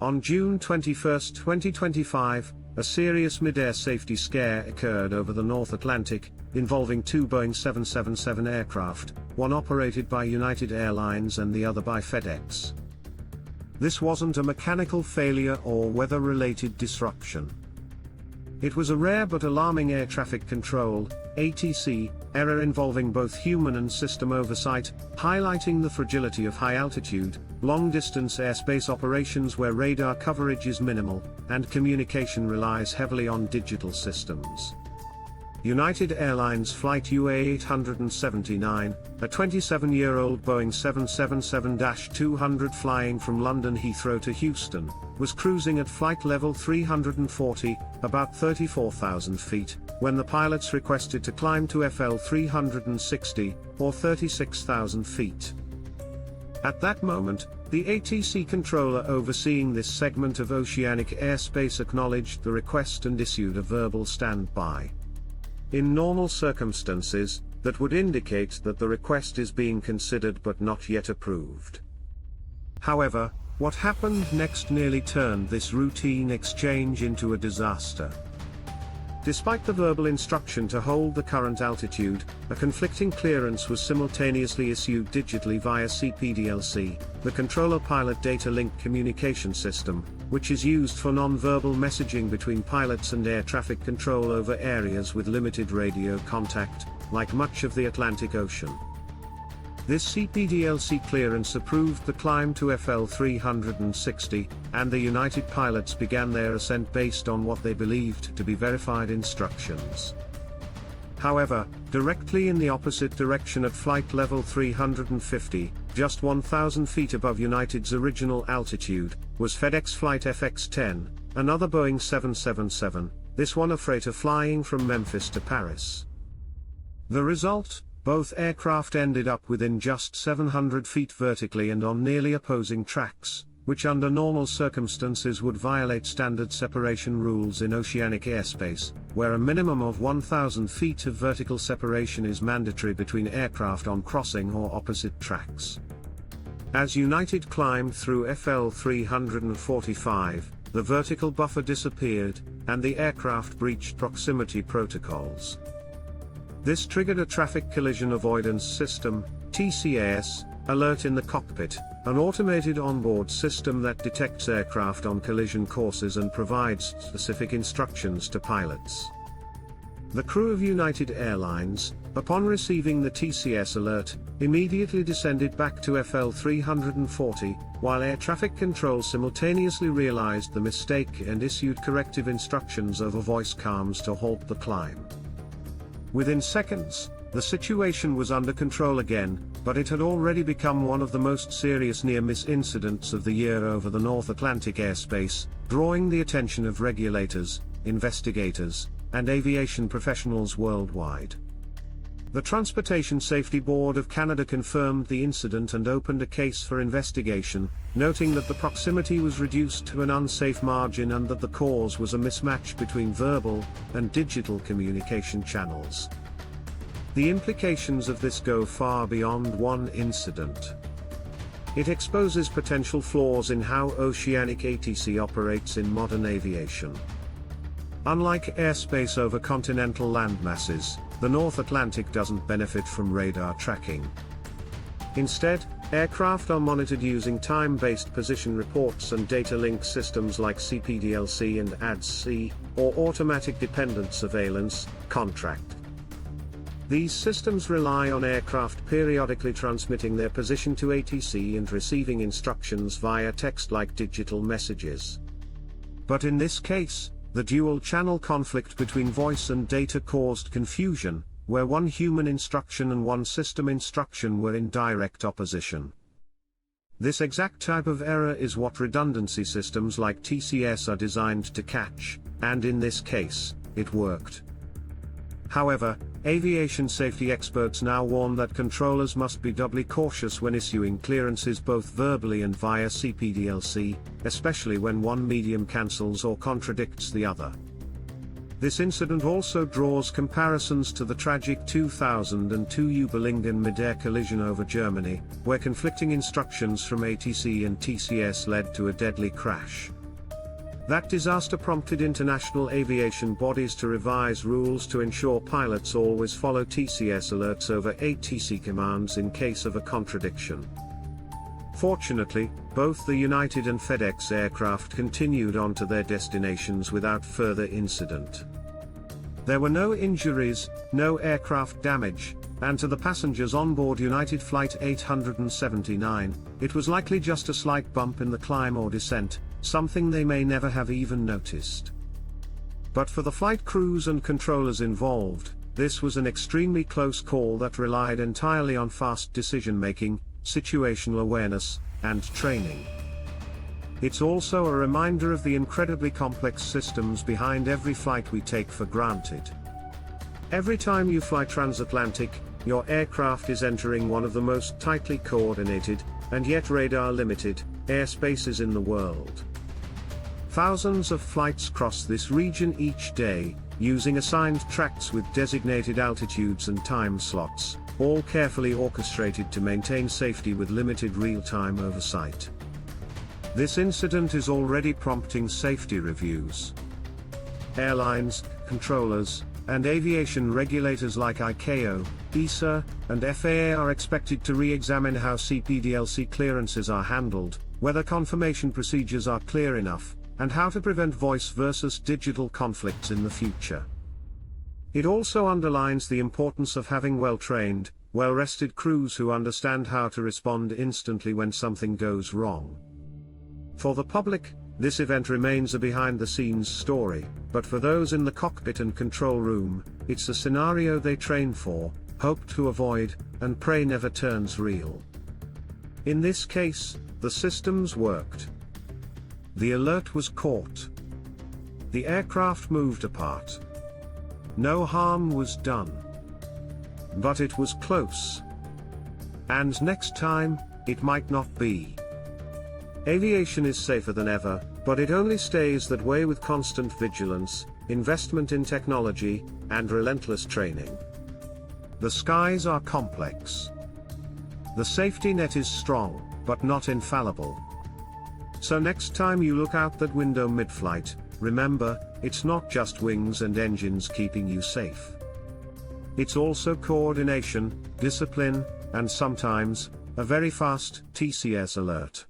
On June 21, 2025, a serious mid-air safety scare occurred over the North Atlantic, involving two Boeing 777 aircraft, one operated by United Airlines and the other by FedEx. This wasn't a mechanical failure or weather-related disruption. It was a rare but alarming air traffic control (ATC) error involving both human and system oversight, highlighting the fragility of high-altitude, long-distance airspace operations where radar coverage is minimal, and communication relies heavily on digital systems. United Airlines Flight UA879, a 27-year-old Boeing 777-200 flying from London Heathrow to Houston, was cruising at flight level 340, about 34,000 feet, when the pilots requested to climb to FL 360, or 36,000 feet. At that moment, the ATC controller overseeing this segment of oceanic airspace acknowledged the request and issued a verbal standby. In normal circumstances, that would indicate that the request is being considered but not yet approved. However, what happened next nearly turned this routine exchange into a disaster. Despite the verbal instruction to hold the current altitude, a conflicting clearance was simultaneously issued digitally via CPDLC, the controller-pilot data link communication system, which is used for non-verbal messaging between pilots and air traffic control over areas with limited radio contact, like much of the Atlantic Ocean. This CPDLC clearance approved the climb to FL 360, and the United pilots began their ascent based on what they believed to be verified instructions. However, directly in the opposite direction at flight level 350, just 1,000 feet above United's original altitude, was FedEx Flight FX-10, another Boeing 777, this one a freighter flying from Memphis to Paris. The result? Both aircraft ended up within just 700 feet vertically and on nearly opposing tracks, which under normal circumstances would violate standard separation rules in oceanic airspace, where a minimum of 1,000 feet of vertical separation is mandatory between aircraft on crossing or opposite tracks. As United climbed through FL 345, the vertical buffer disappeared, and the aircraft breached proximity protocols. This triggered a Traffic Collision Avoidance System (TCAS) alert in the cockpit, an automated onboard system that detects aircraft on collision courses and provides specific instructions to pilots. The crew of United Airlines, upon receiving the TCAS alert, immediately descended back to FL 340, while air traffic control simultaneously realized the mistake and issued corrective instructions over voice comms to halt the climb. Within seconds, the situation was under control again, but it had already become one of the most serious near-miss incidents of the year over the North Atlantic airspace, drawing the attention of regulators, investigators, and aviation professionals worldwide. The Transportation Safety Board of Canada confirmed the incident and opened a case for investigation, noting that the proximity was reduced to an unsafe margin and that the cause was a mismatch between verbal and digital communication channels. The implications of this go far beyond one incident. It exposes potential flaws in how oceanic ATC operates in modern aviation. Unlike airspace over continental landmasses, the North Atlantic doesn't benefit from radar tracking. Instead, aircraft are monitored using time-based position reports and data link systems like CPDLC and ATC, or automatic dependent surveillance, contract. These systems rely on aircraft periodically transmitting their position to ATC and receiving instructions via text-like digital messages. But in this case, the dual-channel conflict between voice and data caused confusion, where one human instruction and one system instruction were in direct opposition. This exact type of error is what redundancy systems like TCAS are designed to catch, and in this case, it worked. However, aviation safety experts now warn that controllers must be doubly cautious when issuing clearances both verbally and via CPDLC, especially when one medium cancels or contradicts the other. This incident also draws comparisons to the tragic 2002 Überlingen mid-air collision over Germany, where conflicting instructions from ATC and TCAS led to a deadly crash. That disaster prompted international aviation bodies to revise rules to ensure pilots always follow TCAS alerts over ATC commands in case of a contradiction. Fortunately, both the United and FedEx aircraft continued on to their destinations without further incident. There were no injuries, no aircraft damage, and to the passengers on board United Flight 879, it was likely just a slight bump in the climb or descent, something they may never have even noticed. But for the flight crews and controllers involved, this was an extremely close call that relied entirely on fast decision-making, situational awareness, and training. It's also a reminder of the incredibly complex systems behind every flight we take for granted. Every time you fly transatlantic, your aircraft is entering one of the most tightly coordinated, and yet radar-limited, airspaces in the world. Thousands of flights cross this region each day, using assigned tracks with designated altitudes and time slots, all carefully orchestrated to maintain safety with limited real-time oversight. This incident is already prompting safety reviews. Airlines, controllers, and aviation regulators like ICAO, ESA, and FAA are expected to re-examine how CPDLC clearances are handled, whether confirmation procedures are clear enough, and how to prevent voice versus digital conflicts in the future. It also underlines the importance of having well-trained, well-rested crews who understand how to respond instantly when something goes wrong. For the public, this event remains a behind-the-scenes story, but for those in the cockpit and control room, it's a scenario they train for, hope to avoid, and pray never turns real. In this case, the systems worked. The alert was caught. The aircraft moved apart. No harm was done. But it was close. And next time, it might not be. Aviation is safer than ever, but it only stays that way with constant vigilance, investment in technology, and relentless training. The skies are complex. The safety net is strong, but not infallible. So next time you look out that window mid-flight, remember, it's not just wings and engines keeping you safe. It's also coordination, discipline, and sometimes, a very fast TCAS alert.